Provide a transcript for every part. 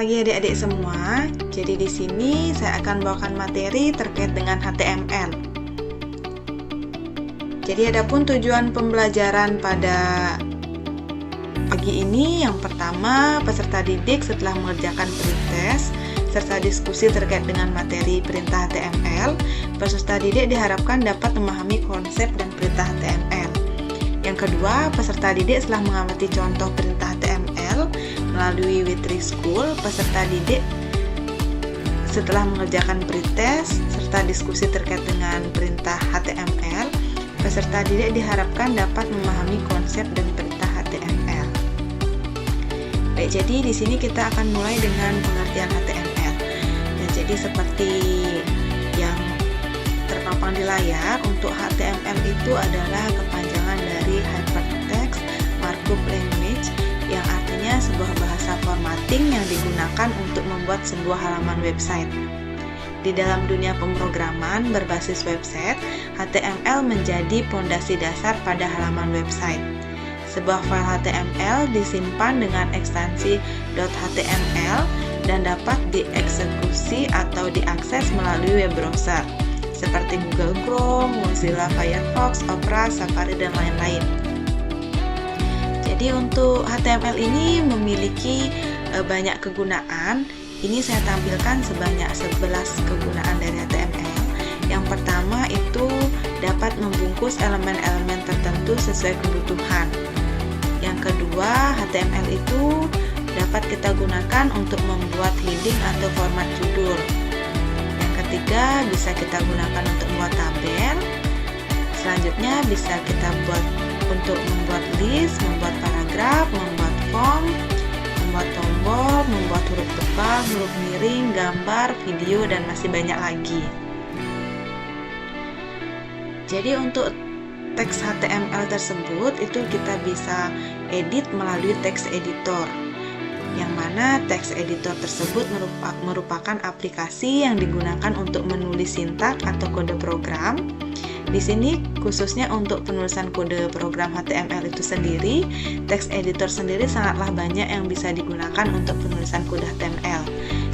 pagi adik-adik semua. Jadi di sini saya akan bawakan materi terkait dengan HTML. Jadi adapun tujuan pembelajaran pada pagi ini, yang pertama, peserta didik setelah mengerjakan pretest serta diskusi terkait dengan materi perintah HTML, peserta didik diharapkan dapat memahami konsep dan perintah HTML. Yang kedua, peserta didik setelah mengamati contoh perintah HTML melalui Witri School, peserta didik setelah mengerjakan pretest serta diskusi terkait dengan perintah HTML, peserta didik diharapkan dapat memahami konsep dan perintah HTML. Baik, jadi di sini kita akan mulai dengan pengertian HTML. Ya, jadi seperti yang terpampang di layar, untuk HTML itu adalah kepanjangan dari Hypertext Markup Language, yang artinya sebuah bahasa formatting yang digunakan untuk membuat sebuah halaman website. Di dalam dunia pemrograman berbasis website, HTML menjadi fondasi dasar pada halaman website. Sebuah file HTML disimpan dengan ekstensi .html dan dapat dieksekusi atau diakses melalui web browser seperti Google Chrome, Mozilla Firefox, Opera, Safari, dan lain-lain. Jadi untuk HTML ini memiliki banyak kegunaan. Ini saya tampilkan sebanyak 11 kegunaan dari HTML. Yang pertama itu dapat membungkus elemen-elemen tertentu sesuai kebutuhan. Yang kedua, HTML itu dapat kita gunakan untuk membuat heading atau format judul. Yang ketiga, bisa kita gunakan untuk membuat tabel. Selanjutnya bisa kita buat untuk membuat list, membuat paragraf, membuat form, membuat tombol, membuat huruf tebal, huruf miring, gambar, video, dan masih banyak lagi. Jadi untuk teks HTML tersebut itu kita bisa edit melalui text editor, yang mana text editor tersebut merupakan aplikasi yang digunakan untuk menulis sintak atau kode program. Di sini khususnya untuk penulisan kode program HTML itu sendiri, text editor sendiri sangatlah banyak yang bisa digunakan untuk penulisan kode HTML.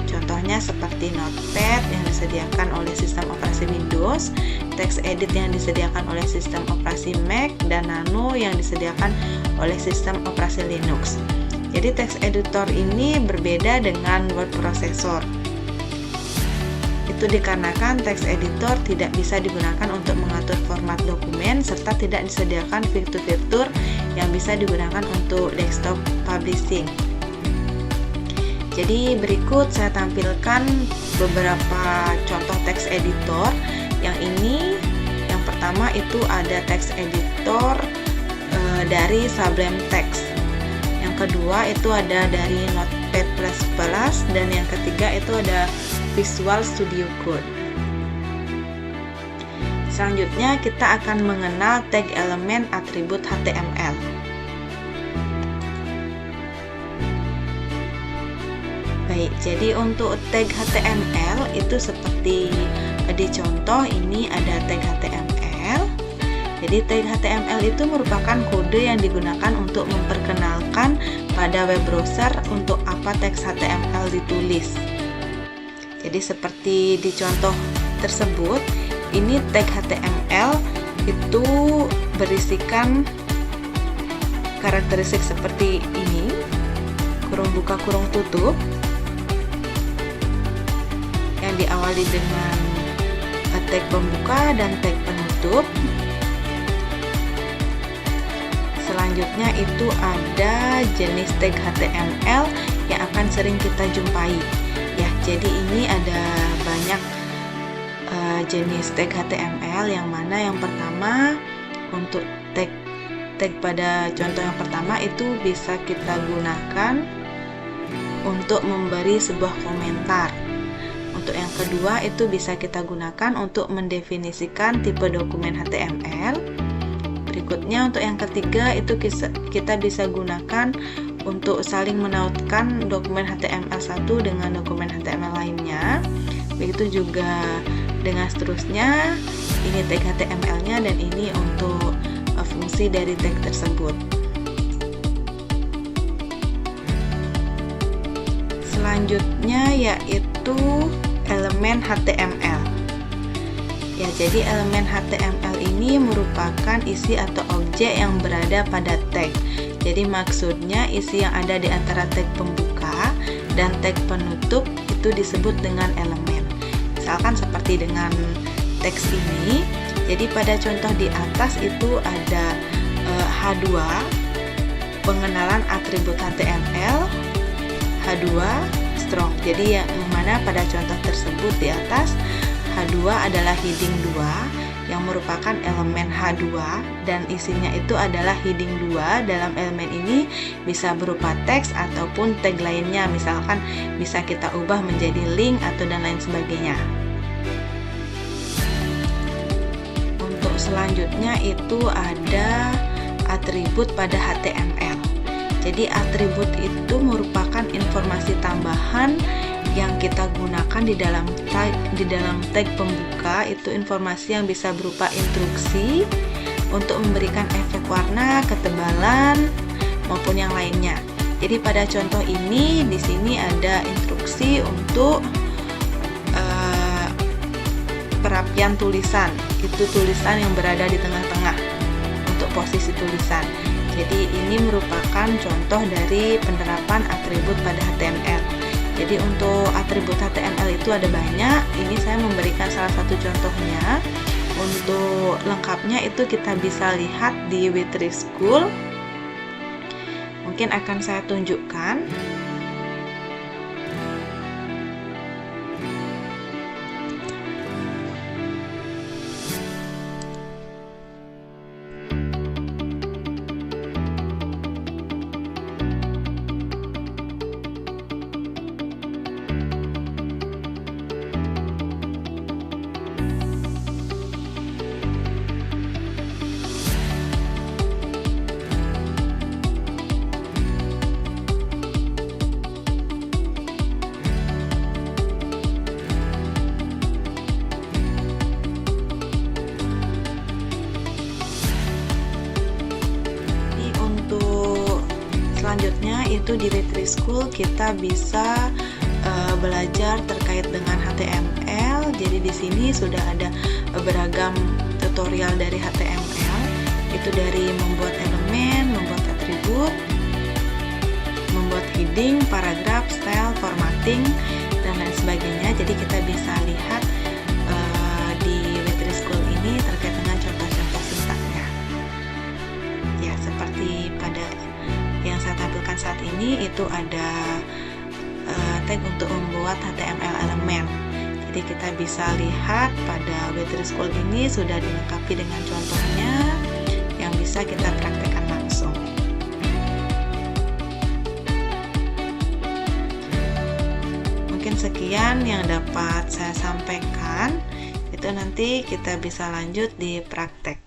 Contohnya seperti Notepad yang disediakan oleh sistem operasi Windows, TextEdit yang disediakan oleh sistem operasi Mac, dan Nano yang disediakan oleh sistem operasi Linux. Jadi text editor ini berbeda dengan word processor. Itu dikarenakan text editor tidak bisa digunakan untuk mengatur format dokumen serta tidak disediakan fitur-fitur yang bisa digunakan untuk desktop publishing. Jadi berikut saya tampilkan beberapa contoh text editor. Yang ini, yang pertama itu ada text editor dari Sublime Text. Yang kedua itu ada dari Notepad++, dan yang ketiga itu ada Visual Studio Code. Selanjutnya kita akan mengenal tag elemen atribut HTML. Baik, jadi untuk tag HTML itu seperti di contoh ini ada tag HTML. Jadi tag HTML itu merupakan kode yang digunakan untuk memperkenalkan pada web browser untuk apa teks HTML ditulis. Jadi seperti di contoh tersebut, ini tag HTML itu berisikan karakteristik seperti ini, kurung buka kurung tutup, yang diawali dengan tag pembuka dan tag penutup. Selanjutnya itu ada jenis tag HTML yang akan sering kita jumpai. Ya, jadi ini ada banyak jenis tag HTML, yang mana yang pertama untuk tag pada contoh yang pertama itu bisa kita gunakan untuk memberi sebuah komentar. Untuk yang kedua itu bisa kita gunakan untuk mendefinisikan tipe dokumen HTML. Berikutnya untuk yang ketiga itu kita bisa gunakan untuk saling menautkan dokumen HTML1 dengan dokumen HTML lainnya. Begitu juga dengan seterusnya, ini tag HTML-nya dan ini untuk fungsi dari tag tersebut. selanjutnya yaitu elemen HTML. Ya, jadi elemen HTML ini merupakan isi atau objek yang berada pada tag. Jadi maksudnya isi yang ada di antara tag pembuka dan tag penutup itu disebut dengan elemen. Misalkan seperti dengan teks ini. Jadi pada contoh di atas itu ada H2, pengenalan atribut HTML, H2 strong. Jadi yang mana pada contoh tersebut di atas H2 adalah heading 2 yang merupakan elemen H2 dan isinya itu adalah heading 2. Dalam elemen ini bisa berupa teks ataupun tag lainnya, misalkan bisa kita ubah menjadi link atau dan lain sebagainya. Untuk selanjutnya itu ada atribut pada HTML. Jadi atribut itu merupakan informasi tambahan yang kita gunakan di dalam tag pembuka. Itu informasi yang bisa berupa instruksi untuk memberikan efek warna, ketebalan maupun yang lainnya. Jadi pada contoh ini di sini ada instruksi untuk perapian tulisan. Itu tulisan yang berada di tengah-tengah untuk posisi tulisan. Jadi ini merupakan contoh dari penerapan atribut pada HTML. Jadi untuk atribut HTML itu ada banyak. Ini saya memberikan salah satu contohnya. Untuk lengkapnya itu kita bisa lihat di W3 School. Mungkin akan saya tunjukkan. Selanjutnya itu di W3 School kita bisa belajar terkait dengan HTML. Jadi di sini sudah ada beragam tutorial dari HTML. Itu dari membuat elemen, membuat atribut, membuat heading, paragraf, style, formatting, dan lain sebagainya. Jadi kita bisa lihat di W3 School ini terkait dengan contoh-contoh sintaksnya. Ya, seperti pada yang saya tampilkan saat ini itu ada tag untuk membuat HTML elemen. Jadi kita bisa lihat pada W3 School ini sudah dilengkapi dengan contohnya yang bisa kita praktekkan langsung. Mungkin sekian yang dapat saya sampaikan. Itu nanti kita bisa lanjut di praktek.